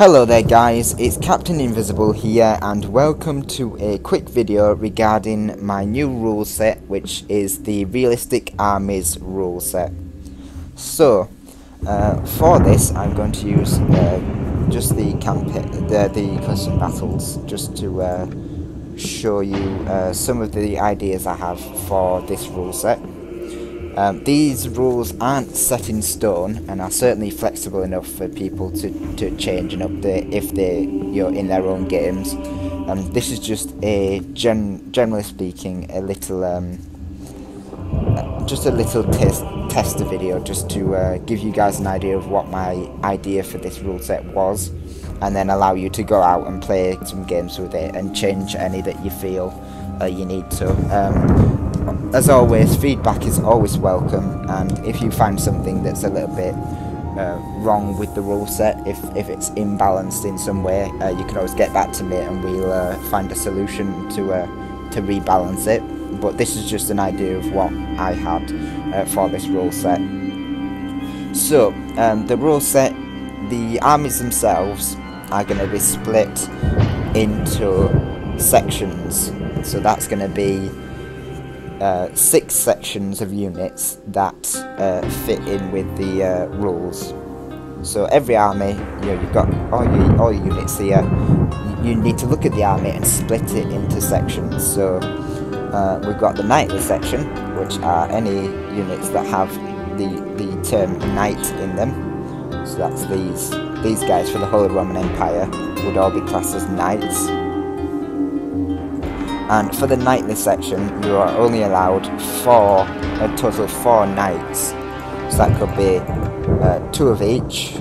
Hello there guys, it's Captain Invisible here and welcome to a quick video regarding my new rule set, which is the Realistic Armies rule set. So, for this I'm going to use just the custom battles, just to show you some of the ideas I have for this rule set. These rules aren't set in stone and are certainly flexible enough for people to change and update if you're in their own games. This is just a generally speaking a little tester video, just to give you guys an idea of what my idea for this rule set was, and then allow you to go out and play some games with it and change any that you feel you need to. As always, feedback is always welcome, and if you find something that's a little bit wrong with the rule set, if it's imbalanced in some way, you can always get back to me and we'll find a solution to rebalance it. But this is just an idea of what I had for this rule set. So, the rule set, the armies themselves are going to be split into sections. So that's going to be 6 sections of units that fit in with the rules. So every army, you've got all your units here. You need to look at the army and split it into sections. So we've got the knightly section, which are any units that have the term knight in them. So that's these guys for the Holy Roman Empire would all be classed as knights. And for the knightly section, you are only allowed a total of 4 knights. So that could be 2 of each.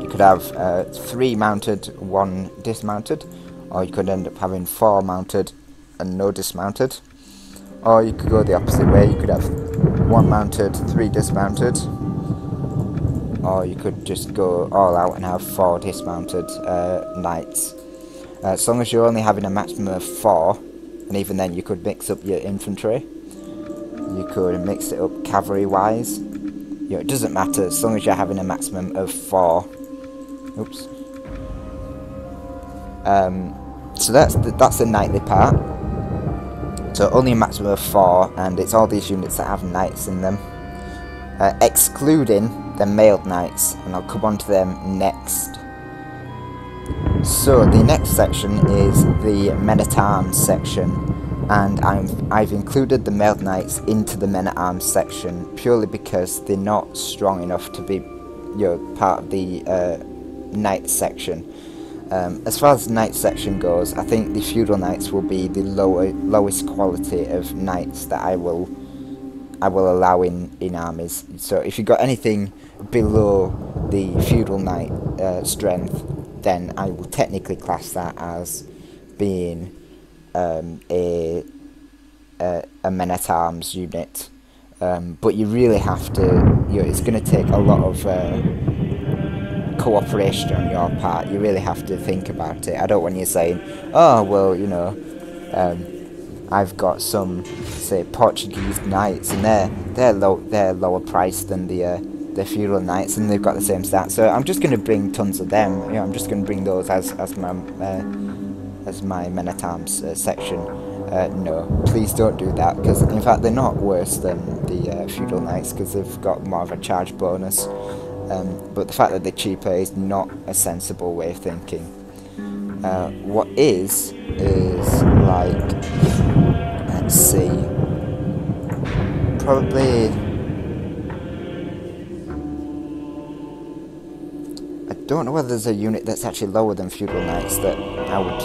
You could have 3 mounted, 1 dismounted, or you could end up having 4 mounted and no dismounted. Or you could go the opposite way, you could have 1 mounted, 3 dismounted. Or you could just go all out and have 4 dismounted knights. As long as you're only having a maximum of 4, and even then you could mix up your infantry. You could mix it up cavalry-wise. It doesn't matter as long as you're having a maximum of 4. Oops. So that's the knightly part. So only a maximum of 4, and it's all these units that have knights in them, excluding the mailed knights, and I'll come on to them next. So the next section is the men-at-arms section, and I've included the mailed knights into the men-at-arms section purely because they're not strong enough to be part of the knight section. As far as the knight section goes, I think the feudal knights will be the lowest quality of knights that I will allow in armies. So if you've got anything below the feudal knight strength, then I will technically class that as being a men-at-arms unit. But you really have to, it's going to take a lot of cooperation on your part. You really have to think about it. I don't want you saying, oh, well, I've got some, say, Portuguese knights, and they're lower priced than the feudal knights, and they've got the same stats. So I'm just going to bring tons of them. I'm just going to bring those as my men-at-arms section. No, please don't do that, because in fact they're not worse than the feudal knights, because they've got more of a charge bonus. But the fact that they're cheaper is not a sensible way of thinking. What is like, let's see, probably, I don't know whether there's a unit that's actually lower than feudal knights that I would,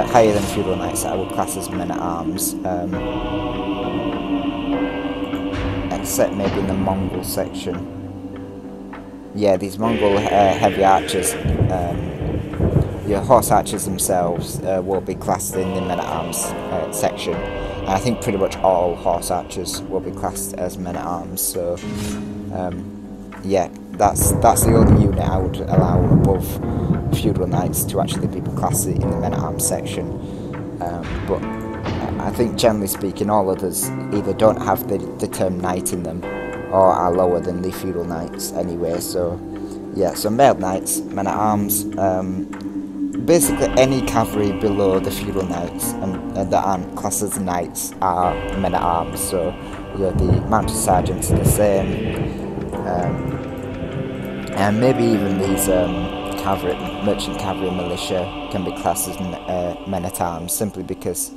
higher than feudal knights that I would class as men-at-arms, except maybe in the Mongol section. Yeah, these Mongol heavy archers, your horse archers themselves will be classed in the men-at-arms section. And I think pretty much all horse archers will be classed as men-at-arms. So, yeah, that's the only unit I would allow above feudal knights to actually be classed in the men-at-arms section. But I think generally speaking, all others either don't have the term knight in them, or are lower than the feudal knights anyway. So Yeah, so mailed knights, men-at-arms, basically any cavalry below the feudal knights and that aren't classed as knights are men-at-arms. So the mounted sergeants are the same, and maybe even these merchant cavalry militia can be classed as men-at-arms, simply because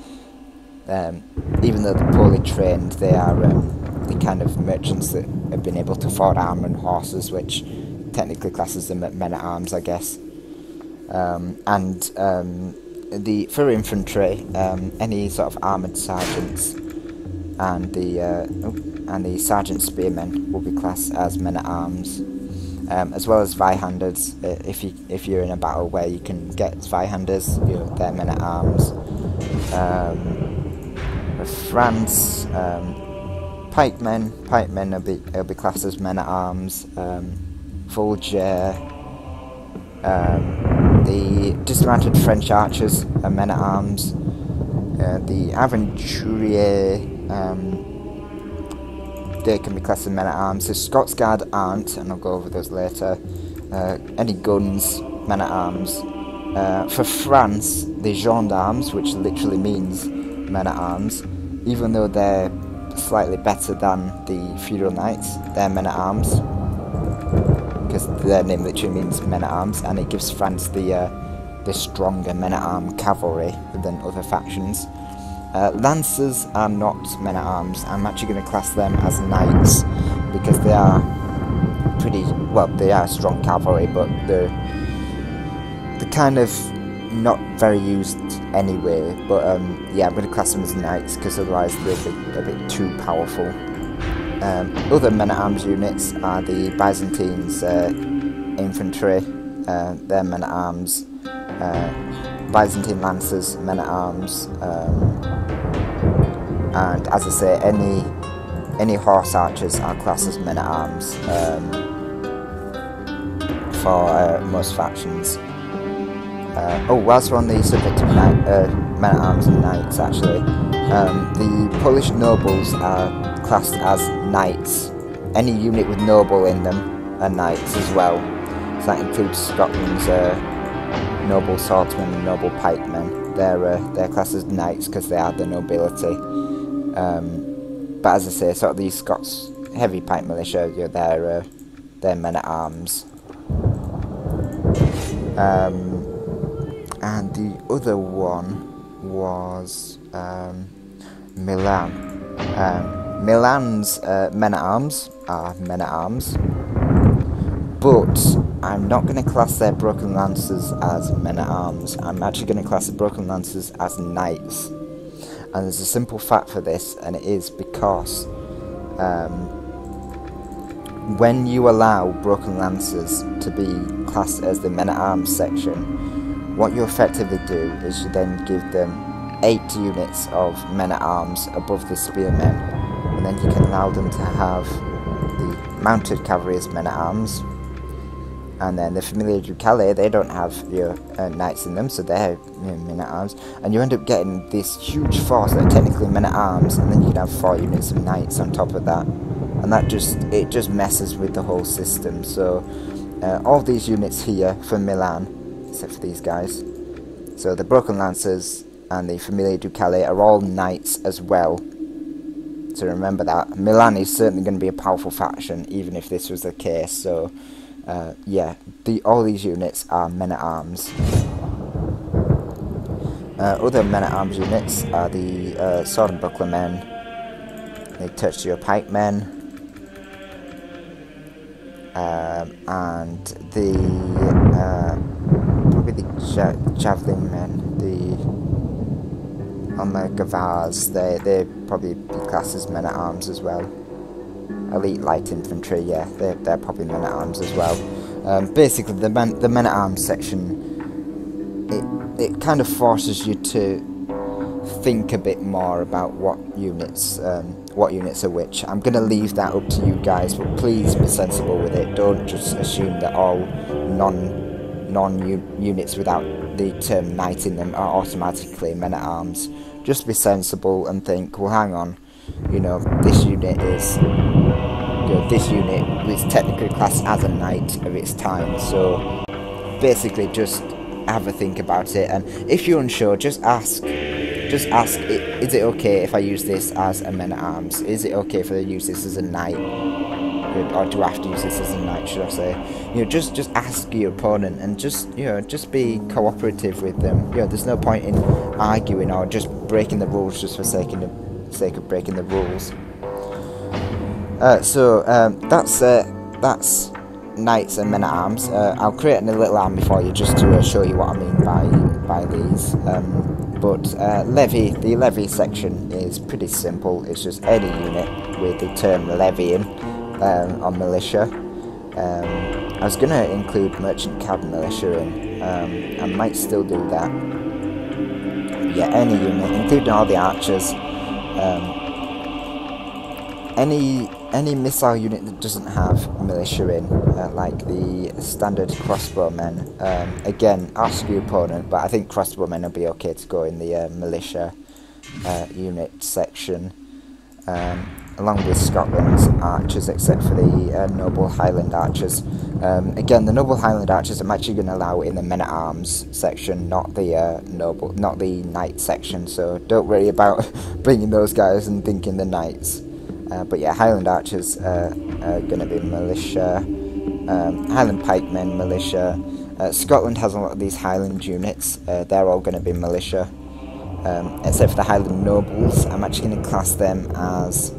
even though they're poorly trained, they are the kind of merchants that have been able to afford armour and horses, which technically classes them as men-at-arms, I guess. For infantry, any sort of armoured sergeants and the sergeant spearmen will be classed as men-at-arms, as well as Zweihanders. If you're in a battle where you can get Zweihanders, they're men-at-arms. France, pikemen will be classed as men-at-arms. Vulture, the dismounted French archers are men-at-arms. The aventuriers, they can be classed as men-at-arms. The Scots Guard aren't, and I'll go over those later. Any guns, men-at-arms. For France, the gendarmes, which literally means men-at-arms, even though they're slightly better than the feudal knights, they're men-at-arms, because their name literally means men-at-arms, and it gives France the stronger men-at-arm cavalry than other factions. Lancers are not men-at-arms. I'm actually going to class them as knights, because they are they are strong cavalry, but they're kind of not very used anyway. But yeah, I'm going to class them as knights, because otherwise they'll be a bit too powerful. Other men-at-arms units are the Byzantines infantry, they're men-at-arms. Byzantine lancers, men-at-arms, and as I say, any horse archers are classed as men-at-arms for most factions. Whilst we're on the subject of men-at-arms and knights, actually, the Polish nobles are classed as knights. Any unit with noble in them are knights as well. So that includes Scotland's noble swordsmen and noble pikemen. They're classed as knights because they are the nobility. But as I say, sort of these Scots heavy pike militia, they're men-at-arms. And the other one was Milan. Milan's men-at-arms are men-at-arms, but I'm not going to class their broken lancers as men-at-arms. I'm actually going to class the broken lancers as knights. And there's a simple fact for this, and it is because when you allow broken lancers to be classed as the men-at-arms section, what you effectively do is you then give them 8 units of men-at-arms above the spearmen, and then you can allow them to have the mounted cavalry as men-at-arms, and then the Familia Ducale, they don't have your knights in them, so they're men-at-arms, and you end up getting this huge force that are technically men-at-arms, and then you can have 4 units of knights on top of that, and that just messes with the whole system. So all these units here for Milan, except for these guys, so the Broken Lancers and the Familia Ducale are all knights as well. So remember that. Milan is certainly going to be a powerful faction, even if this was the case. So yeah, all these units are men-at-arms. Other men-at-arms units are the sword and buckler men, the tertiary pikemen, and the probably the javelin men, the Gavars. They probably be classed as men-at-arms as well. Elite light infantry, yeah, they're probably men-at-arms as well. Basically, the men-at-arms section, it kind of forces you to think a bit more about what units are which. I'm going to leave that up to you guys, but please be sensible with it. Don't just assume that all non-units without the term knight in them are automatically men-at-arms. Just be sensible and think, well, hang on, this unit is, this unit was technically classed as a knight of its time. So basically just have a think about it, and if you're unsure, just ask, is it okay if I use this as a men-at-arms? Is it okay if I use this as a knight? Or do I have to use this as a knight, should I say? Just ask your opponent, and just be cooperative with them. There's no point in arguing or just breaking the rules just for sake of breaking the rules. That's knights and men-at-arms. I'll create a little army for you just to show you what I mean by these. The levy section is pretty simple. It's just any unit with the term levying on militia. I was going to include merchant cab militia in. I might still do that. Yeah, any unit, including all the archers. Any missile unit that doesn't have militia in, like the standard crossbowmen. Again, ask your opponent, but I think crossbowmen will be okay to go in the militia unit section, along with Scotland's archers, except for the noble Highland archers. Again, the noble Highland archers I'm actually going to allow in the men-at-arms section, not the knight section. So don't worry about bringing those guys and thinking the knights. But yeah, Highland archers are going to be militia. Highland pikemen, militia. Scotland has a lot of these Highland units. They're all going to be militia. Except for the Highland nobles. I'm actually going to class them as...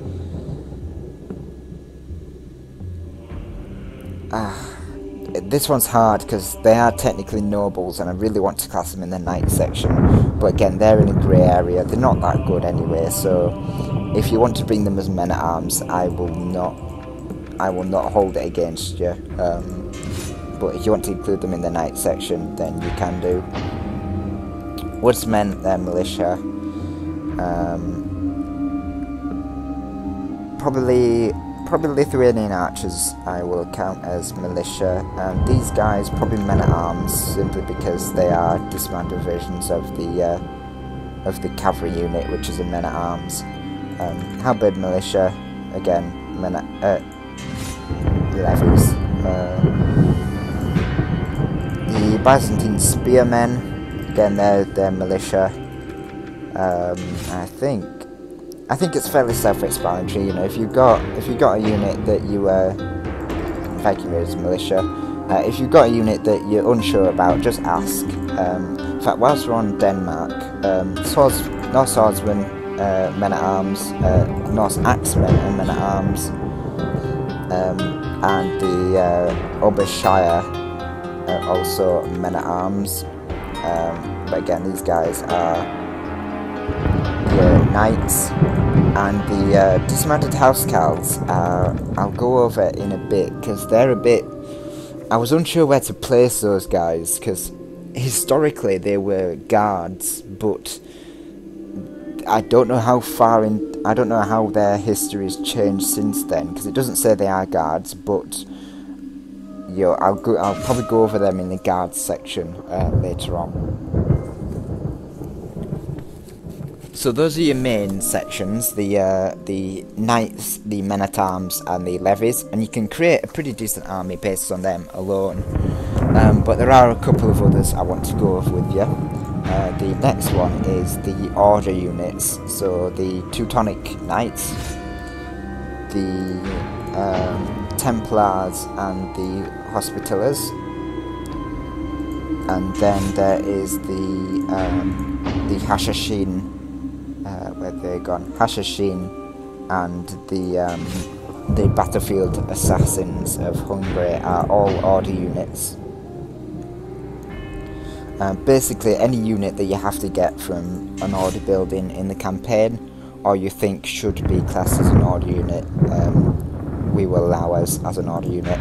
this one's hard because they are technically nobles, and I really want to class them in the knight section. But again, they're in a grey area. They're not that good anyway, so... If you want to bring them as men-at-arms, I will not hold it against you. But if you want to include them in the knight section, then you can do. Woodsmen, they're militia. Probably Lithuanian archers I will count as militia. These guys probably men-at-arms, simply because they are dismounted versions of the cavalry unit, which is a men-at-arms. Halberd militia, again, levies. The Byzantine spearmen, again, they're militia. I think it's fairly self-explanatory. If you've got a unit that you Viking Raiders militia. If you've got a unit that you're unsure about, just ask. In fact, whilst we're on Denmark, Norse swordsmen. Men-at-arms, Norse axemen and men-at-arms, and the Obershire are also men-at-arms, but again, these guys are the knights. And the dismounted housecarls, I'll go over in a bit, because they're a bit... I was unsure where to place those guys, because historically they were guards, but I don't know how I don't know how their history has changed since then, because it doesn't say they are guards, but I'll probably go over them in the guards section later on. So those are your main sections, the knights, the men-at-arms and the levies, and you can create a pretty decent army based on them alone. But there are a couple of others I want to go over with you. The next one is the order units, so the Teutonic Knights, the Templars and the Hospitallers, and then there is the Hashashim, where they're gone, Hashashim, and the Battlefield Assassins of Hungary are all order units. Basically, any unit that you have to get from an order building in the campaign, or you think should be classed as an order unit, we will allow as an order unit.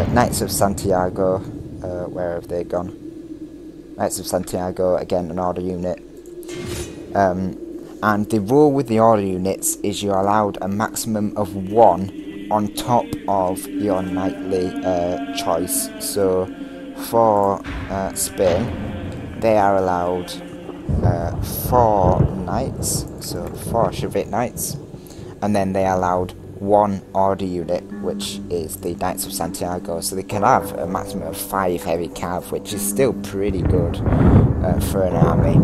Knights of Santiago, where have they gone? Knights of Santiago, again, an order unit. And the rule with the order units is you're allowed a maximum of 1 on top of your knightly choice. So for Spain, they are allowed 4 knights, so 4 chivalric knights, and then they are allowed one order unit, which is the Knights of Santiago, so they can have a maximum of 5 heavy cav, which is still pretty good for an army.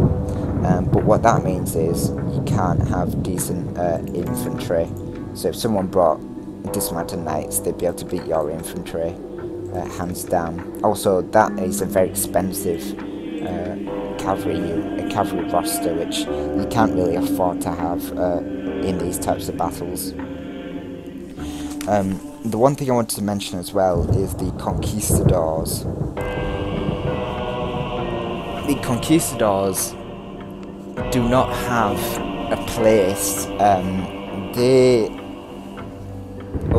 But what that means is you can't have decent infantry. So if someone brought dismounted knights, they'd be able to beat your infantry hands down. Also, that is a very expensive cavalry roster, which you can't really afford to have in these types of battles. The one thing I wanted to mention as well is the Conquistadores. The Conquistadores do not have a place.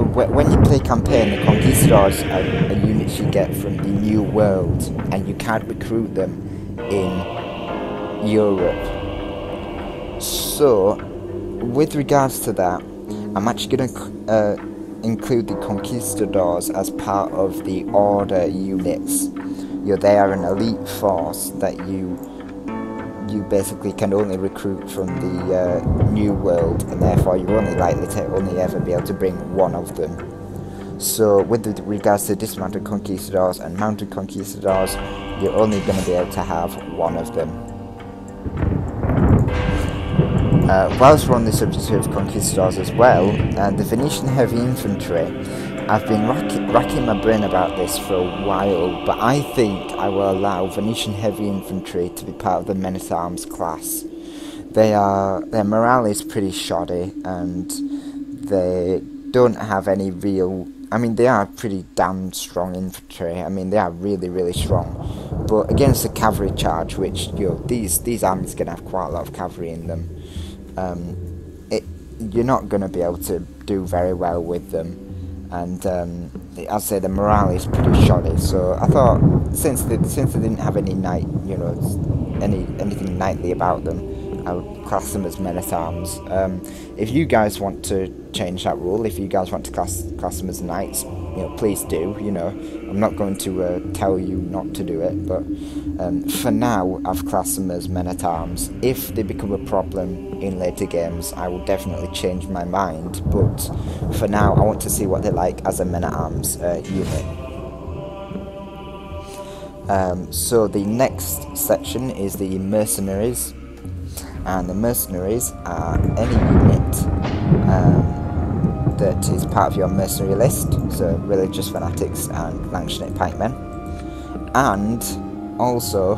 When you play campaign, the Conquistadores are units you get from the New World, and you can't recruit them in Europe. So, with regards to that, I'm actually going to include the Conquistadores as part of the Order units. They are an elite force that you basically can only recruit from the New World, and therefore you're only likely to only ever be able to bring one of them. So with regards to dismounted Conquistadors and mounted Conquistadors, you're only going to be able to have one of them. Whilst we're on the subject of Conquistadors as well, the Venetian heavy infantry, I've been racking my brain about this for a while, but I think I will allow Venetian heavy infantry to be part of the men-at-arms class. Their morale is pretty shoddy, and they don't have any real... I mean, they are pretty damn strong infantry. I mean, they are really, really strong. But against the cavalry charge, which, these armies are going to have quite a lot of cavalry in them, you're not going to be able to do very well with them. And as I say, the morale is pretty shoddy. So I thought, since they didn't have any anything knightly about them, I would class them as men-at-arms. If you guys want to change that rule, if you guys want to class them as knights, please do. I'm not going to tell you not to do it, but for now, I've classed them as men-at-arms. If they become a problem in later games, I will definitely change my mind, but for now, I want to see what they're like as a men-at-arms unit. So the next section is the Mercenaries. And the Mercenaries are any unit that is part of your mercenary list, so religious fanatics and Lancashire pikemen, and also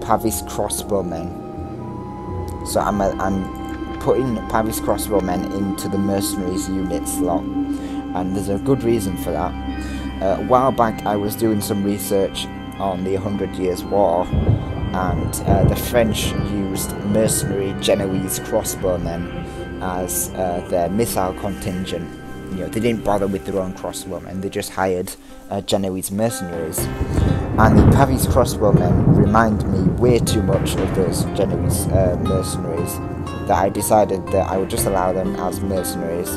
Pavise Crossbowmen. So I'm putting Pavise Crossbowmen into the Mercenaries unit slot, and there's a good reason for that. A while back I was doing some research on the 100 Years' War, and the French used mercenary Genoese crossbowmen as their missile contingent. They didn't bother with their own crossbowmen, they just hired Genoese mercenaries. And the Pavise Crossbowmen remind me way too much of those Genoese mercenaries, that I decided that I would just allow them as mercenaries,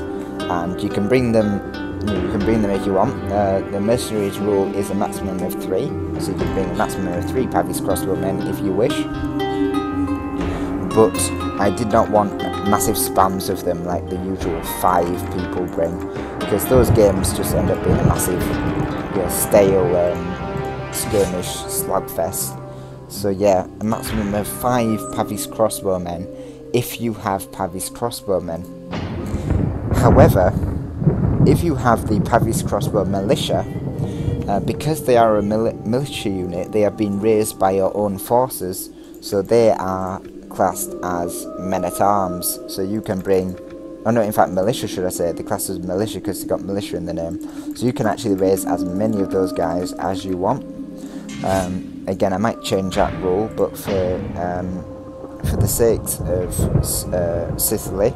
and you can bring them if you want. The mercenaries rule is a maximum of 3, so you can bring a maximum of 3 Pavise Crossbowmen if you wish. But I did not want massive spams of them like the usual 5 people bring, because those games just end up being a massive stale skirmish slugfest. So yeah, a maximum of 5 Pavise Crossbowmen if you have Pavise Crossbowmen. However, if you have the Pavise Crossbow Militia, because they are a militia unit, they have been raised by your own forces, so they are classed as men-at-arms. So you can bring... Oh no, in fact, militia should I say. They're classed as militia because they've got militia in the name. So you can actually raise as many of those guys as you want. Again, I might change that rule, but for the sake of Sicily,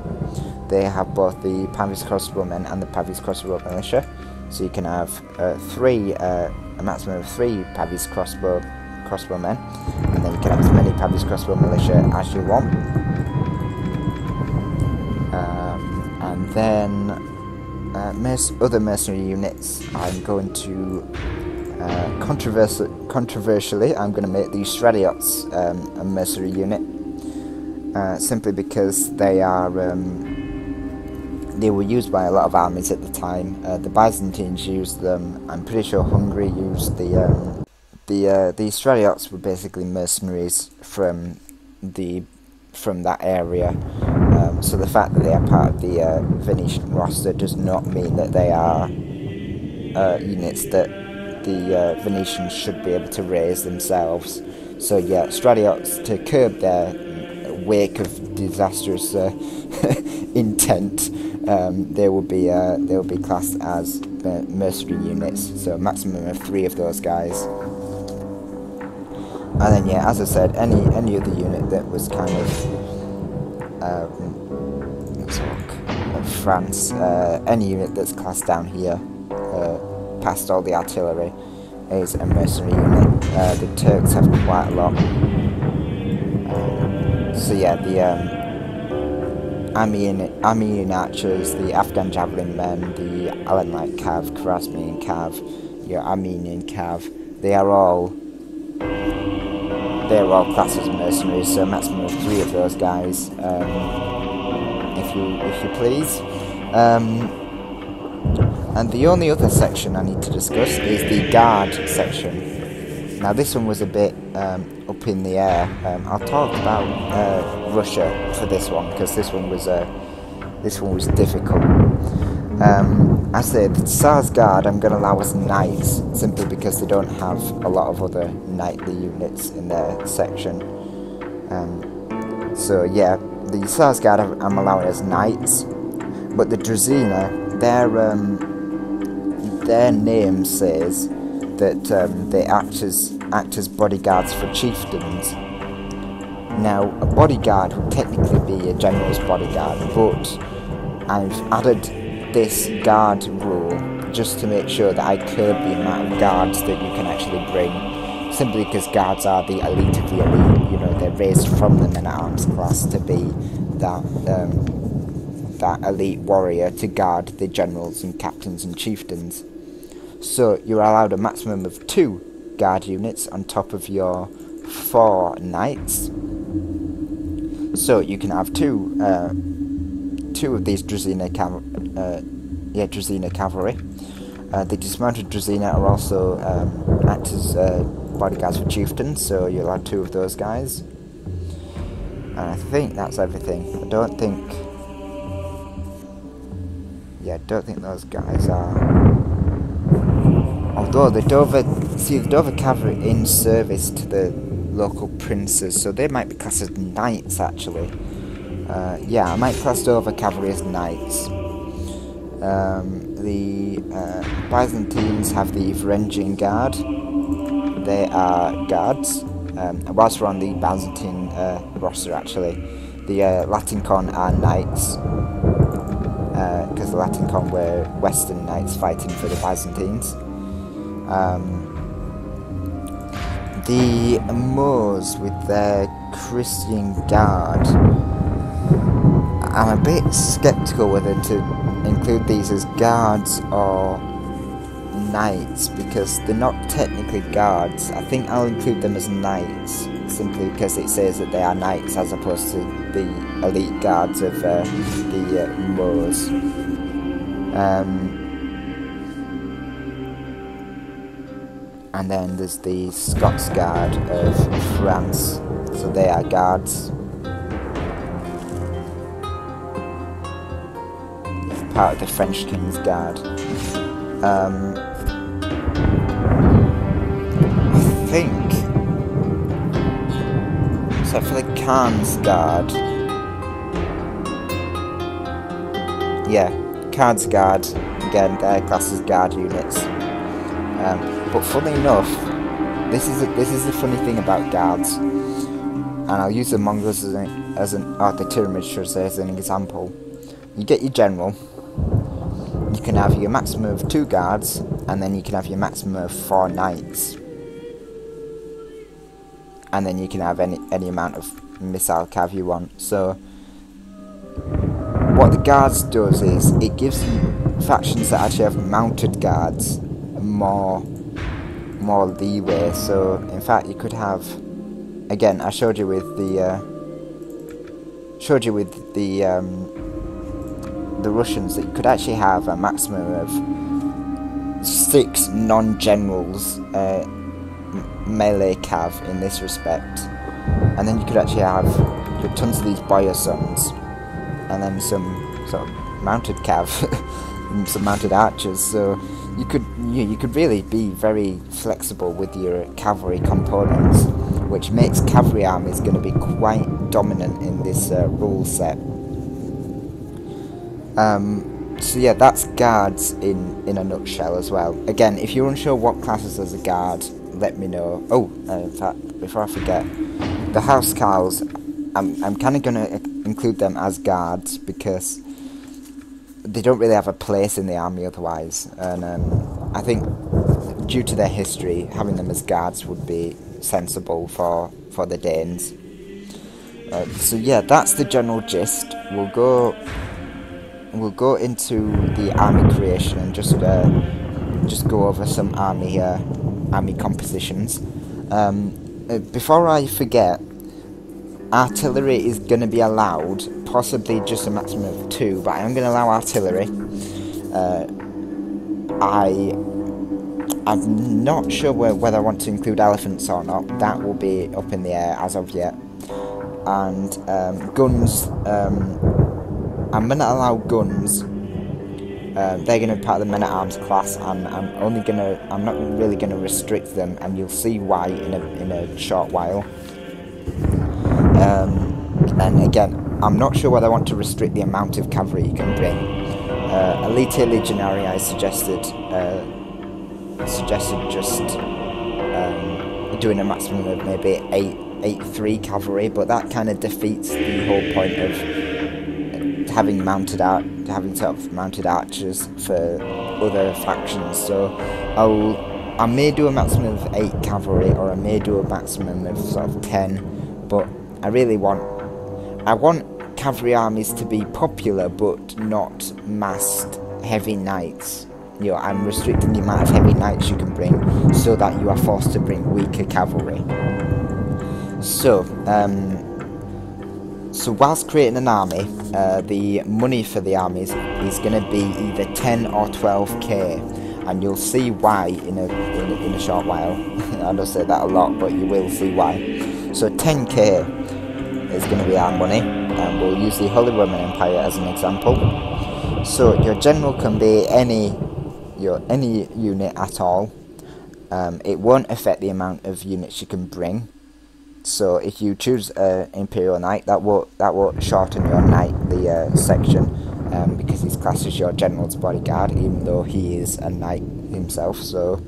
they have both the Pavise Crossbowmen and the Pavise Crossbow Militia. So you can have a maximum of 3 Pavise Crossbowmen, and then you can have as many Pavise Crossbow Militia as you want. And then other mercenary units, I'm going to controversially, I'm going to make the Stradiots a mercenary unit, simply because they are they were used by a lot of armies at the time. The Byzantines used them. I'm pretty sure Hungary used the Stradiots were basically mercenaries from that area. So the fact that they are part of the Venetian roster does not mean that they are units that the Venetians should be able to raise themselves. So yeah, Stradiots, to curb their wake of disastrous intent, they will be classed as mercenary units. So a maximum of 3 of those guys. And then yeah, as I said, any other unit that was kind of let's look at France, any unit that's classed down here, past all the artillery, is a mercenary unit. The Turks have quite a lot. So yeah, the Armenian archers, the Afghan javelin men, the Alan Light Cav, Khwarezmian Cav, your Armenian Cav, they are all classed as mercenaries. So a maximum of 3 of those guys, if you please. And the only other section I need to discuss is the guard section. Now this one was a bit up in the air. I'll talk about Russia for this one, because this one was difficult. I said the Tsar's Guard I'm going to allow as knights, simply because they don't have a lot of other knightly units in their section. So yeah, the Tsar's Guard I'm allowing as knights, but the Druzina, their name says that they act as bodyguards for chieftains. Now, a bodyguard would technically be a general's bodyguard, but I've added this guard rule just to make sure that I curb the amount of guards that you can actually bring, simply because guards are the elite of the elite. You know, they're raised from the men-at-arms class to be that elite warrior to guard the generals and captains and chieftains. So you're allowed a maximum of 2 guard units on top of your 4 knights. So you can have 2 of these Druzina cavalry. The dismounted Druzina are also act as bodyguards for chieftains, so you'll have 2 of those guys. And I think that's everything. I don't think those guys are. Although the Dover cavalry in service to the local princes, so they might be classed as knights actually. Yeah, I might class Dover cavalry as knights. The Byzantines have the Varangian Guard. They are guards. Whilst we're on the Byzantine roster actually, the Latincon are knights, because the Latincon were Western knights fighting for the Byzantines. The Moors with their Christian Guard, I'm a bit sceptical whether to include these as guards or knights, because they're not technically guards. I think I'll include them as knights, simply because it says that they are knights as opposed to the elite guards of the Moors. And then there's the Scots Guard of France, so they are guards. Part of the French King's Guard. I think, so for the Khan's Guard, yeah, Khan's Guard, again, they're classed as guard units. But funny enough, this is the funny thing about guards, and I'll use the Mongols or the Pyramids, should I say, as an example. You get your general, you can have your maximum of 2 guards, and then you can have your maximum of 4 knights. And then you can have any amount of missile cav you want. So what the guards does is it gives factions that actually have mounted guards more leeway. So in fact you could have, again, I showed you with the the Russians that you could actually have a maximum of 6 non-generals melee cav in this respect, and then you could actually have tons of these boyar sons, and then some sort of mounted cav, and some mounted archers. So you could really be very flexible with your cavalry components, which makes cavalry armies going to be quite dominant in this rule set. So yeah, that's guards in a nutshell as well. Again, if you're unsure what classes as a guard, let me know. Oh, in fact, before I forget, the housecarls, I'm kind of going to include them as guards because they don't really have a place in the army otherwise, and I think due to their history, having them as guards would be sensible for the Danes. So yeah, that's the general gist. We'll go into the army creation and just go over some army compositions. Before I forget, artillery is going to be allowed, possibly just a maximum of 2, but I am going to allow artillery. I'm not sure whether I want to include elephants or not. That will be up in the air as of yet. And guns, I'm going to allow guns. They're going to be part of the men-at-arms class, and I'm not really going to restrict them, and you'll see why in a short while. And again, I'm not sure whether I want to restrict the amount of cavalry you can bring. Elite Legionary, I suggested just doing a maximum of maybe 8-3 cavalry, but that kind of defeats the whole point of having sort of mounted archers for other factions. So I may do a maximum of 8 cavalry, or I may do a maximum of sort of 10, but I want cavalry armies to be popular but not massed heavy knights. You know, I'm restricting the amount of heavy knights you can bring so that you are forced to bring weaker cavalry. So whilst creating an army, the money for the armies is going to be either 10 or 12k, and you'll see why in a short while. I don't say that a lot, but you will see why. So 10k is going to be our money, and we'll use the Holy Roman Empire as an example. So your general can be any unit at all. It won't affect the amount of units you can bring. So if you choose Imperial Knight, that won't shorten your knightly section, because he's classed as your general's bodyguard, even though he is a knight himself. So,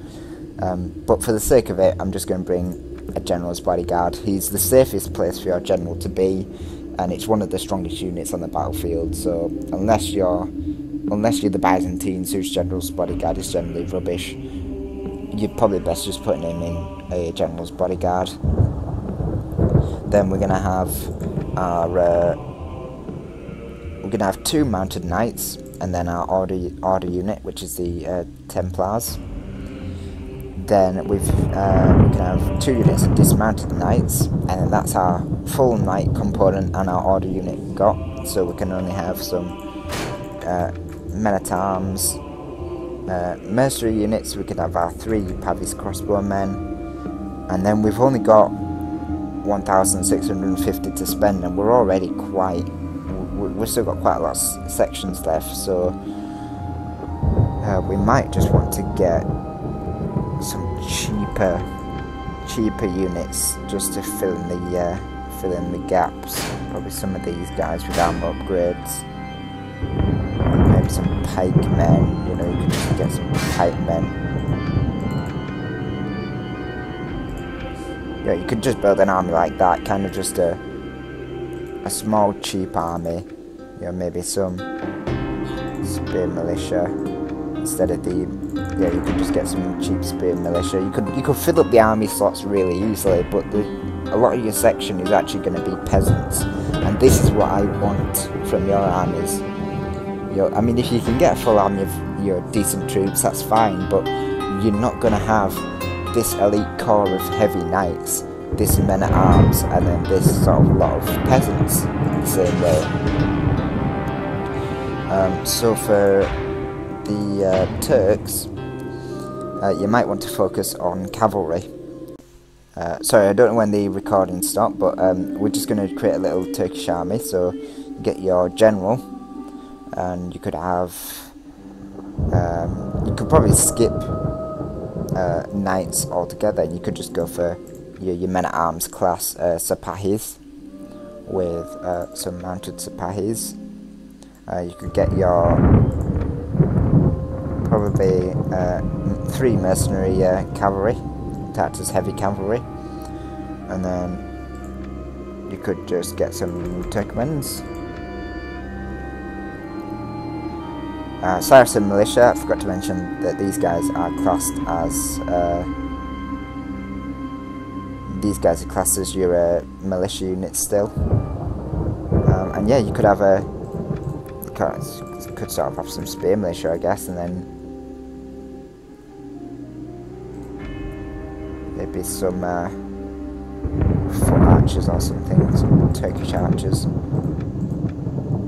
but for the sake of it, I'm just going to bring a general's bodyguard. He's the safest place for your general to be, and it's one of the strongest units on the battlefield. So unless you're the Byzantines, whose general's bodyguard is generally rubbish, you're probably best just putting him in a general's bodyguard. Then we're gonna have our 2 mounted knights, and then our order unit, which is the Templars. Then we can have 2 units of dismounted knights, and then that's our full knight component and our order unit got. So we can only have some men-at-arms. Mercenary units, we can have our 3 Pavise Crossbowmen, and then we've only got 1,650 to spend, and we've still got quite a lot of sections left, so we might just want to get some cheaper units just to fill in the gaps. Probably some of these guys with armor upgrades, maybe some pikemen. You know, you can just get some pikemen. Yeah, you could just build an army like that, kind of just a small cheap army. You know, maybe some spear militia instead of the. Yeah, you could just get some cheap spear militia. You could fill up the army slots really easily, but a lot of your section is actually going to be peasants, and this is what I want from your armies. I mean, if you can get a full army of your decent troops, that's fine, but you're not going to have this elite core of heavy knights, this men-at-arms, and then this sort of lot of peasants the same way. So for the Turks, you might want to focus on cavalry. Sorry, I don't know when the recording stopped, but we're just going to create a little Turkish army. So you get your general, and you could have, you could probably skip knights altogether, and you could just go for your men-at-arms class Sepahis with some mounted Sepahis. You could get your probably 3 mercenary cavalry to act as heavy cavalry, and then you could just get some Turkmens. Saracen militia, I forgot to mention that these guys are classed as your militia units still. And yeah, you could have could sort of have some spear militia, I guess, and then maybe some foot archers or something, some Turkish archers.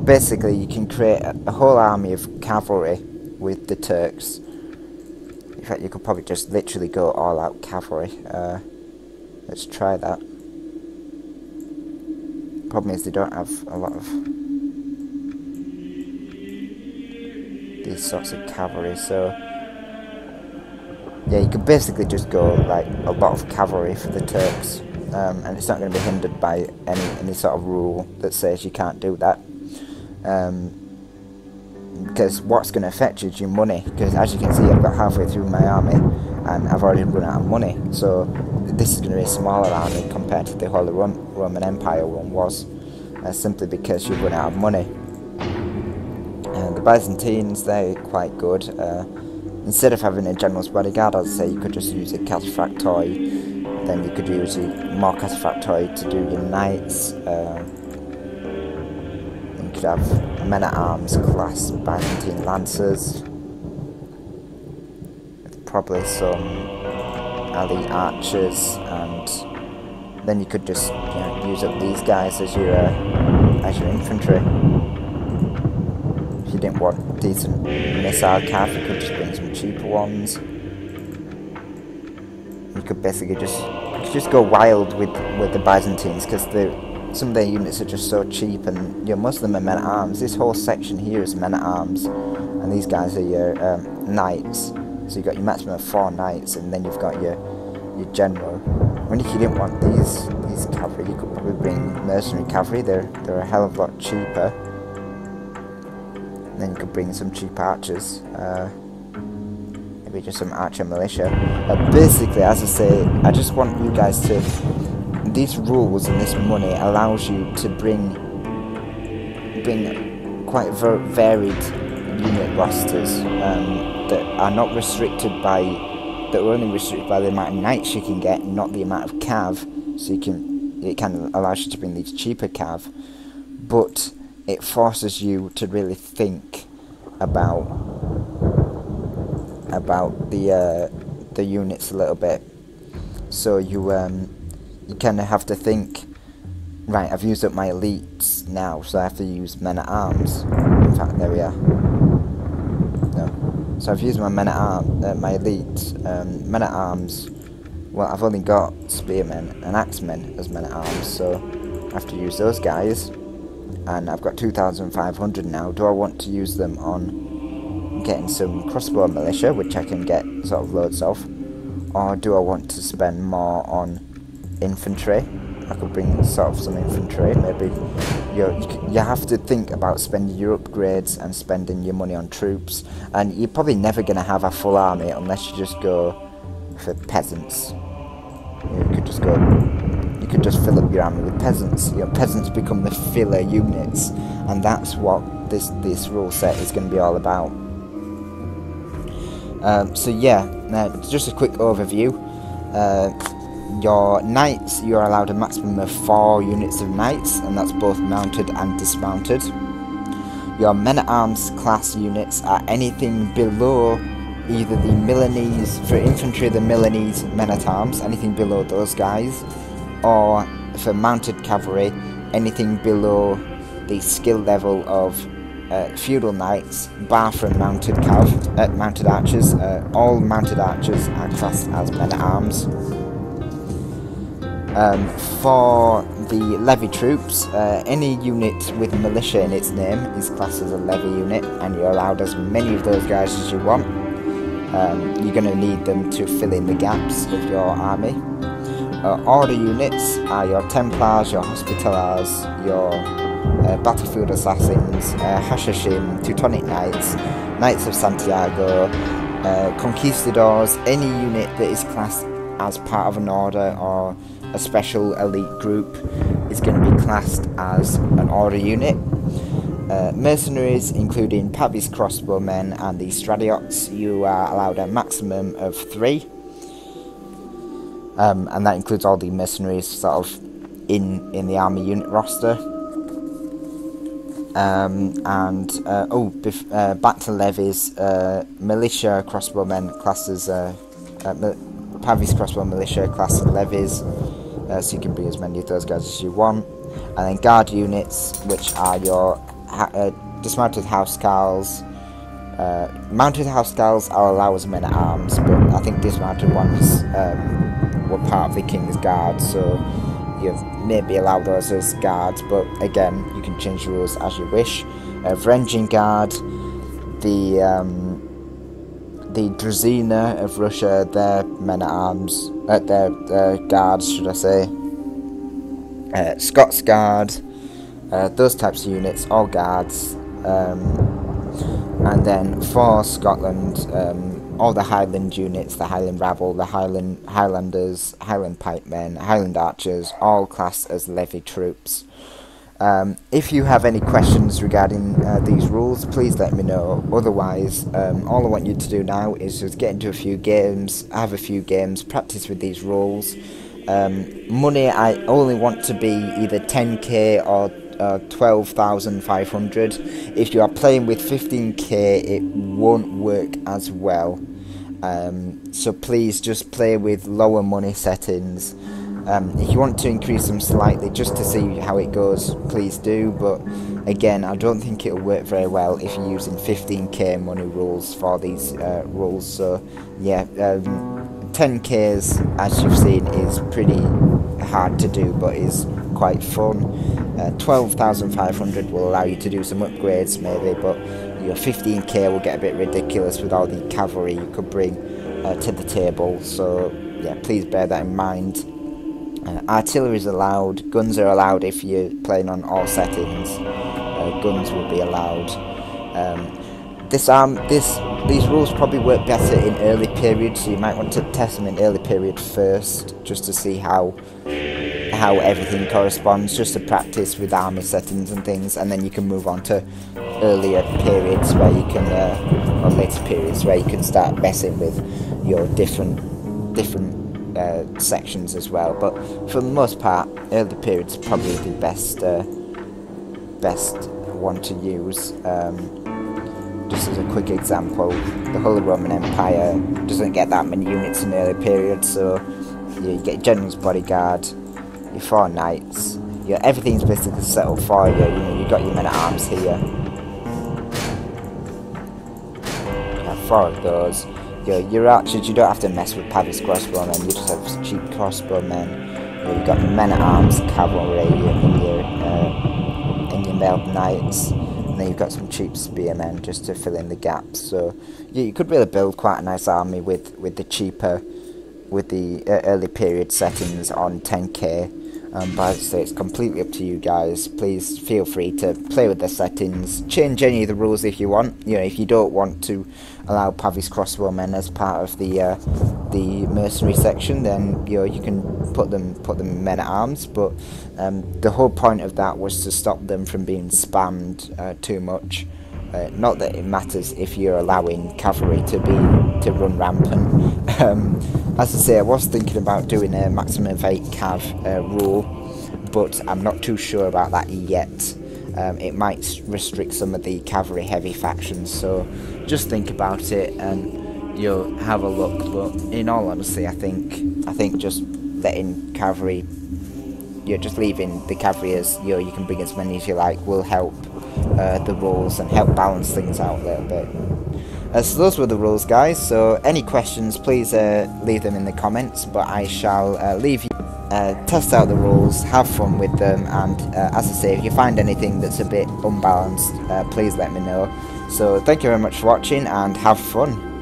Basically, you can create a whole army of cavalry with the Turks. In fact, you could probably just literally go all out cavalry. Let's try that. Problem is they don't have a lot of these sorts of cavalry, so yeah, you could basically just go like a lot of cavalry for the Turks, and it's not going to be hindered by any sort of rule that says you can't do that. Because what's going to affect you is your money, because as you can see, I've got halfway through my army and I've already run out of money, so this is going to be a smaller army compared to the whole Roman Empire one was, simply because you run out of money. The Byzantines, they're quite good. Instead of having a general's bodyguard, I'd say you could just use a cataphractoi, then you could use more cataphractoi to do your knights. You could have a men-at-arms class Byzantine lancers, with probably some elite archers, and then you could just use up these guys as your infantry. If you didn't want decent missile cav, you could just bring some cheaper ones. You could basically just go wild with the Byzantines, because some of their units are just so cheap, and most of them are men-at-arms. This whole section here is men-at-arms, and these guys are your knights. So you've got your maximum of 4 knights, and then you've got your general. When if you didn't want these cavalry, you could probably bring mercenary cavalry. They're a hell of a lot cheaper. And then you could bring some cheap archers. Maybe just some archer militia. Basically, as I say, I just want you guys to. These rules and this money allows you to bring quite varied unit rosters that are not restricted by, that are only restricted by the amount of knights you can get, not the amount of cav. So it kind of allows you to bring these cheaper cav, but it forces you to really think about the units a little bit. So you kind of have to think, right, I've used up my elites now, so I have to use men-at-arms. In fact, there we are. No. So I've used my men-at-arms, my elite men-at-arms. Well, I've only got spearmen and axemen as men-at-arms, so I have to use those guys. And I've got 2,500 now. Do I want to use them on getting some crossbow militia, which I can get sort of loads of? Or do I want to spend more on infantry? I could bring sort of some infantry. Maybe you have to think about spending your upgrades and spending your money on troops, and you're probably never going to have a full army unless you just go for peasants. You could just fill up your army with peasants. Peasants become the filler units, and that's what this rule set is going to be all about. So yeah, just a quick overview. Your knights, you're allowed a maximum of 4 units of knights, and that's both mounted and dismounted. Your men-at-arms class units are anything below either the Milanese, for infantry, the Milanese men-at-arms, anything below those guys, or for mounted cavalry, anything below the skill level of feudal knights, bar from mounted mounted archers. All mounted archers are classed as men-at-arms. For the levy troops, any unit with militia in its name is classed as a levy unit, and you're allowed as many of those guys as you want. You're going to need them to fill in the gaps of your army. Order units are your Templars, your Hospitallers, your battlefield assassins, Hashashim, Teutonic Knights, Knights of Santiago, Conquistadores. Any unit that is classed as part of an order or a special elite group is going to be classed as an order unit. Mercenaries, including Pavise Crossbowmen and the Stradiots, you are allowed a maximum of 3. And that includes all the mercenaries sort of in the army unit roster. Back to levies, militia crossbowmen classes, Pavise crossbow militia class as levies, so you can bring as many of those guys as you want. And then guard units, which are your dismounted housecarls. Mounted housecarls are allowed as men-at-arms, but I think dismounted ones were part of the King's Guard, so you maybe allow those as guards, but again, you can change the rules as you wish. For engine guard, the Druzina of Russia, their men-at-arms, their guards, should I say. Scots Guard, those types of units, all guards. And then for Scotland, all the Highland units, the Highland Rabble, the Highlanders, Highland Pikemen, Highland Archers, all classed as levy troops. If you have any questions regarding these rules, please let me know. Otherwise, all I want you to do now is just get into a few games, have a few games, practice with these rules. Money, I only want to be either 10k or 12,500. If you are playing with 15k, it won't work as well. So please just play with lower money settings. If you want to increase them slightly just to see how it goes, please do, but again, I don't think it'll work very well if you're using 15k money rules for these rules. So yeah, 10k's, as you've seen, is pretty hard to do, but is quite fun. 12,500 will allow you to do some upgrades maybe, but your 15k will get a bit ridiculous with all the cavalry you could bring to the table, so yeah, please bear that in mind. Artillery is allowed, guns are allowed if you're playing on all settings, guns will be allowed. These rules probably work better in early period, so you might want to test them in early period first, just to see how everything corresponds, just to practice with army settings and things, and then you can move on to earlier periods where you can, or later periods where you can start messing with your different sections as well. But for the most part, early periods are probably the best one to use. Just as a quick example, the Holy Roman Empire doesn't get that many units in early periods, so you get General's Bodyguard, your 4 knights, everything's basically settled for you. You've got your men-at-arms here. You have 4 of those. Your archers, you don't have to mess with Pavise Crossbowmen, you just have cheap crossbowmen. You've got men-at-arms, cavalry, and your mailed knights. And then you've got some cheap spearmen just to fill in the gaps. So you could really build quite a nice army with the early period settings on 10k. But as I say, it's completely up to you guys. Please feel free to play with the settings, change any of the rules if you want. If you don't want to allow Pavise Crossbowmen as part of the mercenary section, then you can put them in men-at-arms. But the whole point of that was to stop them from being spammed too much. Not that it matters if you're allowing cavalry to run rampant. As I say, I was thinking about doing a maximum of 8 cav rule, but I'm not too sure about that yet. It might restrict some of the cavalry heavy factions, so just think about it and you'll have a look. But in all honesty, I think just letting cavalry just leaving the cavalry as you can bring as many as you like will help the rules and help balance things out a little bit. So those were the rules, guys. So any questions, please leave them in the comments, but I shall leave you test out the rules, have fun with them, and as I say, if you find anything that's a bit unbalanced, please let me know. So thank you very much for watching and have fun.